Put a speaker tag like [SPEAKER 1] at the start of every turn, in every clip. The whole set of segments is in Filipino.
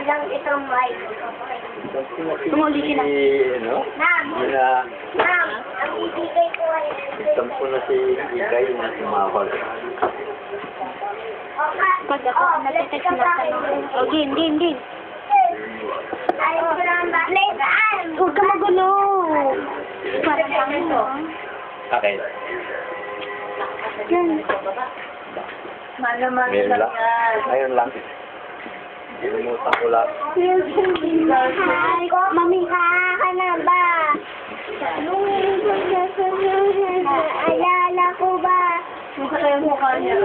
[SPEAKER 1] lang itong mic.
[SPEAKER 2] Tumuli ka na.
[SPEAKER 3] Ano?
[SPEAKER 1] Ma'am! Ma'am! Ang ibigay ko ay...
[SPEAKER 3] Tampo na si Ikay na tumawag.
[SPEAKER 2] Pag ako nagte-text na tanong. Oh, game.
[SPEAKER 1] Ayaw ko naman ba? Playtime!
[SPEAKER 2] Huwag ka magulo. Parang kami to.
[SPEAKER 3] Okay.
[SPEAKER 2] Yan.
[SPEAKER 1] Malaman
[SPEAKER 3] Ngayon lang. Ngayon lang. Inumutan ko lang.
[SPEAKER 1] Hi! Mamika ka na ba? Alala ko ba?
[SPEAKER 2] Masa kayo mukha niya.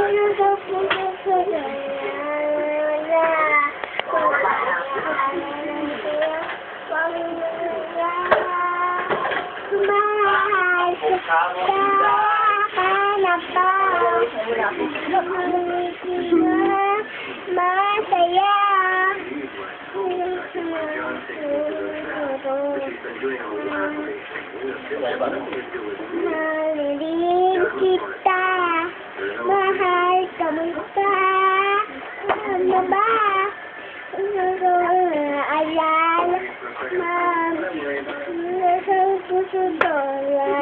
[SPEAKER 1] Mahal ka na ba? Masaya. Mahalin kita. Mahal ka ba? Ano ba? Alala. Nasa puso dola.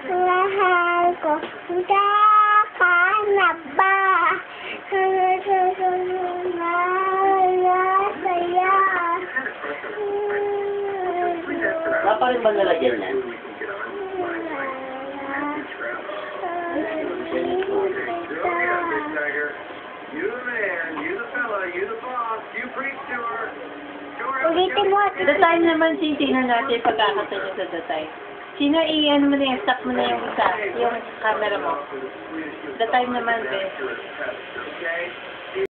[SPEAKER 1] Mahal ko. Ka na ba? Masaya.
[SPEAKER 3] Wala pa rin ba nalagyan yan? Ulitin mo.
[SPEAKER 2] The time naman, sino natin pagkakata niyo sa the time. Sino i-ano mo na yung stop mo na yung isa, yung camera mo. The time naman, eh.